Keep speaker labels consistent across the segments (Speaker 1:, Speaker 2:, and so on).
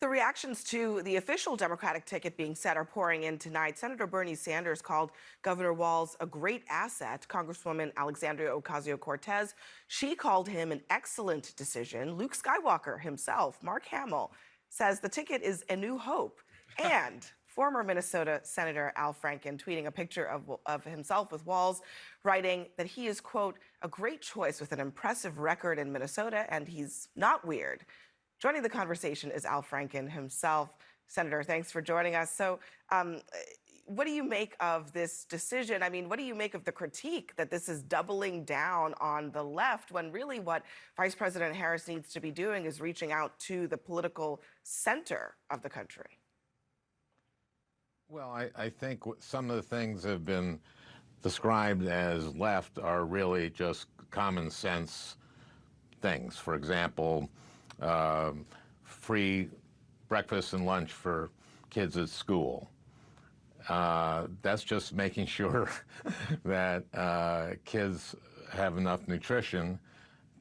Speaker 1: The reactions to the official Democratic ticket being set are pouring in tonight. Senator Bernie Sanders called Governor Walz a great asset. Congresswoman Alexandria Ocasio-Cortez, she called him an excellent decision. Luke Skywalker himself, Mark Hamill, says the ticket is a new hope. And former Minnesota Senator Al Franken tweeting a picture of himself with Walz, writing that he is, quote, a great choice with an impressive record in Minnesota, and he's not weird. Joining the conversation is Al Franken himself. Senator, thanks for joining us. So what do you make of this decision? I mean, what do you make of the critique that this is doubling down on the left when really what Vice President Harris needs to be doing is reaching out to the political center of the country?
Speaker 2: Well, I think some of the things that have been described as left are really just common sense things. For example, free breakfast and lunch for kids at school. That's just making sure that kids have enough nutrition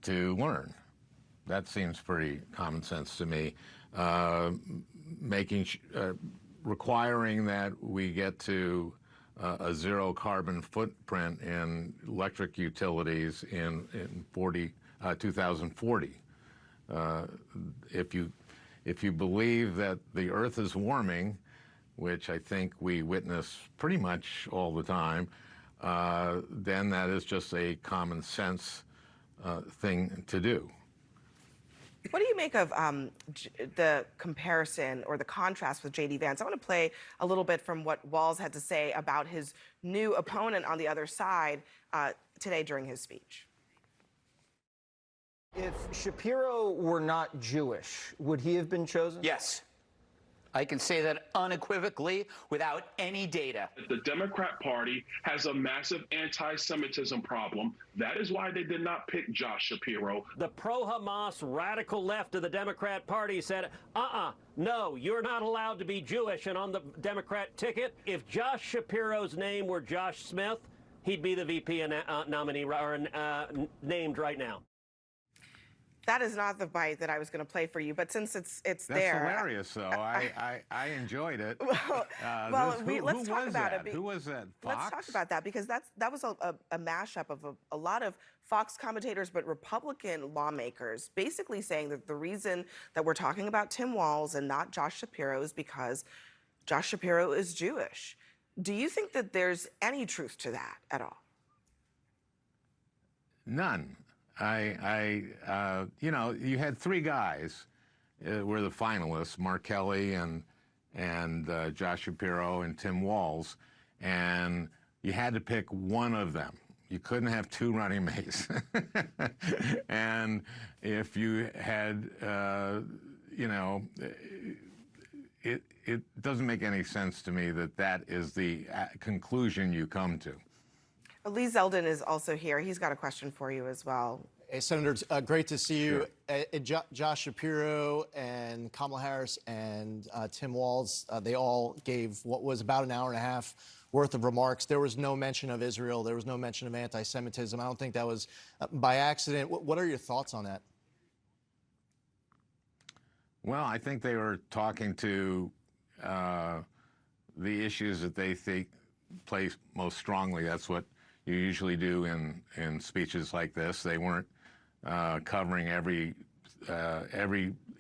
Speaker 2: to learn. That seems pretty common sense to me. Requiring that we get to a zero carbon footprint in electric utilities in 2040. If you believe that the Earth is warming, which I think we witness pretty much all the time, then that is just a common sense thing to do.
Speaker 1: What do you make of the comparison or the contrast with J.D. Vance? I want to play a little bit from what Walz had to say about his new opponent on the other side today during his speech.
Speaker 3: If Shapiro were not Jewish, would he have been chosen?
Speaker 4: Yes. I can say that unequivocally without any data.
Speaker 5: The Democrat Party has a massive anti-Semitism problem. That is why they did not pick Josh Shapiro.
Speaker 6: The pro-Hamas radical left of the Democrat Party said, no, you're not allowed to be Jewish. And on the Democrat ticket, if Josh Shapiro's name were Josh Smith, he'd be the VP nominee or named right now.
Speaker 1: That is not the bite that I was going to play for you, but since it's
Speaker 2: That's
Speaker 1: there.
Speaker 2: That's hilarious, though. I enjoyed it.
Speaker 1: Let's talk about it.
Speaker 2: Who was that? Fox?
Speaker 1: Let's talk about that, because that was a mashup of a lot of Fox commentators, but Republican lawmakers basically saying that the reason that we're talking about Tim Walz and not Josh Shapiro is because Josh Shapiro is Jewish. Do you think that there's any truth to that at all?
Speaker 2: None. You know, you had three guys were the finalists, Mark Kelly and Josh Shapiro and Tim Walz, and you had to pick one of them. You couldn't have two running mates. And if you had, you know, it doesn't make any sense to me that that is the conclusion you come to.
Speaker 1: Lee Zeldin is also here. He's got a question for you as well.
Speaker 7: Hey, Senator, great to see you.
Speaker 2: Sure.
Speaker 7: Josh Shapiro and Kamala Harris and Tim Walz, they all gave what was about an hour and a half worth of remarks. There was no mention of Israel. There was no mention of anti-Semitism. I don't think that was by accident. What are your thoughts on that?
Speaker 2: Well, I think they were talking to the issues that they think play most strongly. That's what you usually do in speeches like this. They weren't covering every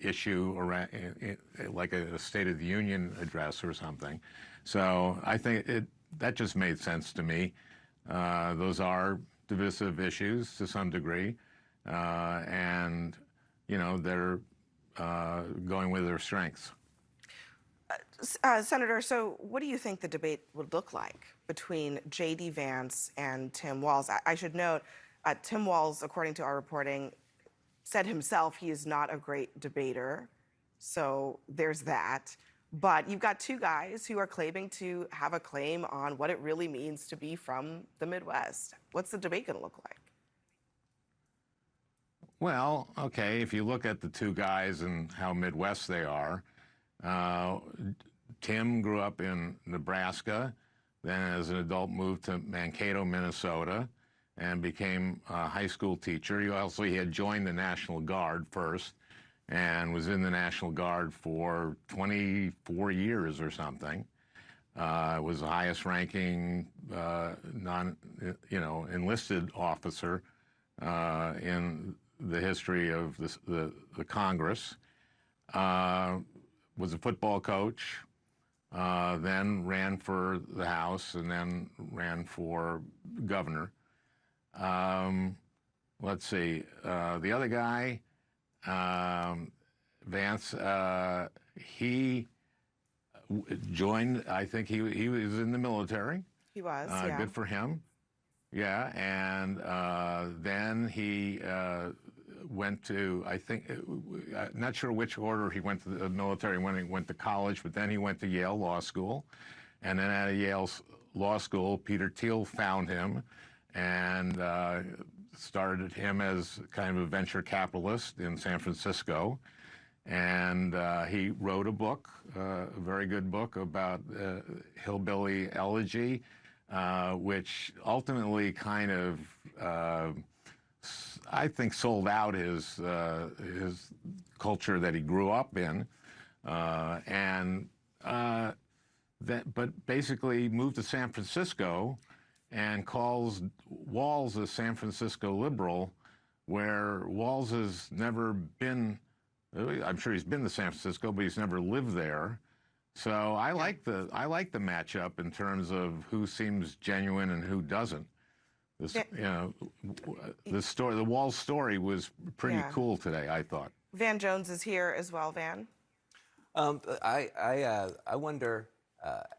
Speaker 2: issue around, like a State of the Union address or something. So I think that just made sense to me. Those are divisive issues to some degree, and you know, they're going with their strengths.
Speaker 1: Senator, so what do you think the debate would look like between J.D. Vance and Tim Walz? I should note, Tim Walz, according to our reporting, said himself he is not a great debater. So there's that. But you've got two guys who are claiming to have a claim on what it really means to be from the Midwest. What's the debate going to look like?
Speaker 2: Well, okay, if you look at the two guys and how Midwest they are, Tim grew up in Nebraska, then as an adult moved to Mankato, Minnesota, and became a high school teacher. He had joined the National Guard first, and was in the National Guard for 24 years or something. Was the highest ranking enlisted officer in the history of the Congress. Was a football coach, then ran for the House, and then ran for governor. Let's see, the other guy, Vance, he joined, I think he was in the military.
Speaker 1: He was, yeah.
Speaker 2: Good for him. Yeah, and then he went to, I think, not sure which order he went to the military when he went to college, but then he went to Yale Law School. And then at Yale Law School, Peter Thiel found him and started him as kind of a venture capitalist in San Francisco. And he wrote a book, a very good book about hillbilly elegy, which ultimately kind of, I think, sold out his culture that he grew up in, but basically moved to San Francisco and calls Walz a San Francisco liberal, where Walz has never been. I'm sure he's been to San Francisco, but he's never lived there. So I like the matchup in terms of who seems genuine and who doesn't. This, the story, the Walz story, was pretty cool today, I thought.
Speaker 1: Van Jones is here as well. Van.
Speaker 8: I wonder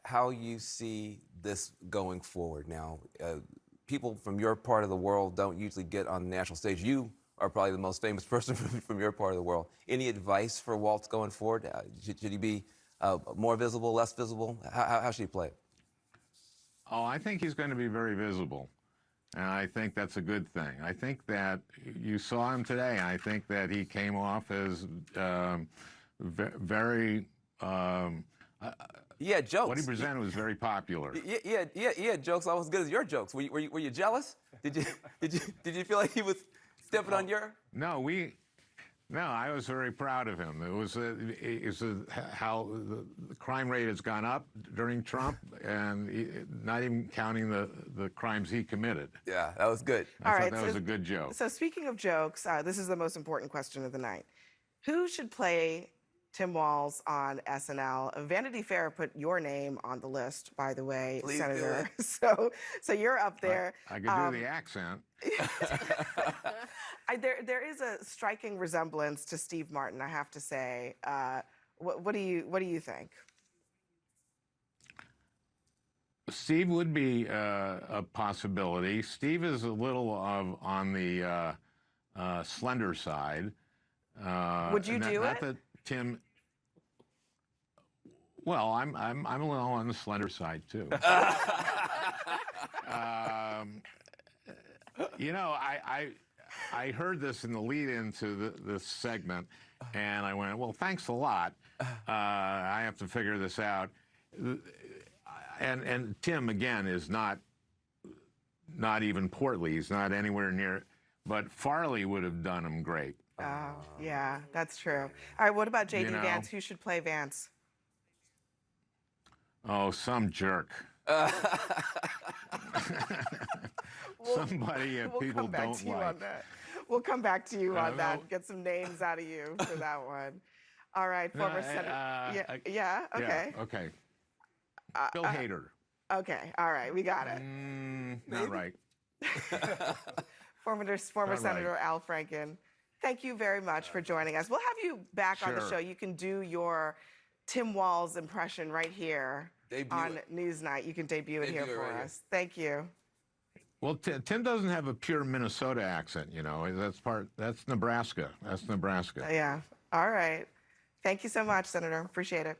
Speaker 8: how you see this going forward. Now, people from your part of the world don't usually get on the national stage. You are probably the most famous person from your part of the world. Any advice for Walz going forward? Should he be more visible, less visible? How should he play it?
Speaker 2: Oh, I think he's going to be very visible. And I think that's a good thing. I think that you saw him today. I think that he came off as very...
Speaker 8: Yeah, jokes.
Speaker 2: What he presented was very popular.
Speaker 8: Yeah, jokes almost as good as your jokes. Were you jealous? Did you feel like he was stepping on your?
Speaker 2: No, I was very proud of him. It was how the crime rate has gone up during Trump, and not even counting the crimes he committed.
Speaker 8: Yeah, that was good.
Speaker 2: I thought that was a good joke.
Speaker 1: So speaking of jokes, this is the most important question of the night. Who should play Tim Walz on SNL? Vanity Fair put your name on the list, by the way,
Speaker 8: Please
Speaker 1: Senator. So you're up there.
Speaker 2: I could do the accent.
Speaker 1: There is a striking resemblance to Steve Martin, I have to say. What do you think?
Speaker 2: Steve would be a possibility. Steve is a little on the slender side.
Speaker 1: Would you do
Speaker 2: not
Speaker 1: it?
Speaker 2: That Tim. Well, I'm a little on the slender side too. You know, I heard this in the lead-in to this segment, and I went, well, thanks a lot. I have to figure this out. And Tim, again, is not even portly. He's not anywhere near. But Farley would have done him great.
Speaker 1: Oh, yeah, that's true. All right, what about J.D. Vance? Who should play Vance?
Speaker 2: Oh, some jerk. Somebody people don't like.
Speaker 1: We'll come back to you on that. Get some names out of you for that one. All right, former Senator. Okay.
Speaker 2: Yeah, okay. Bill Hader.
Speaker 1: Okay, all right, we got it.
Speaker 2: Not right.
Speaker 1: Former Senator Al Franken. Thank you very much for joining us. We'll have you back on the show. You can do your Tim Walz impression right here on Newsnight. You can debut it here for us. Thank you.
Speaker 2: Well, Tim doesn't have a pure Minnesota accent, you know. That's Nebraska. That's Nebraska.
Speaker 1: Yeah. All right. Thank you so much, Senator. Appreciate it.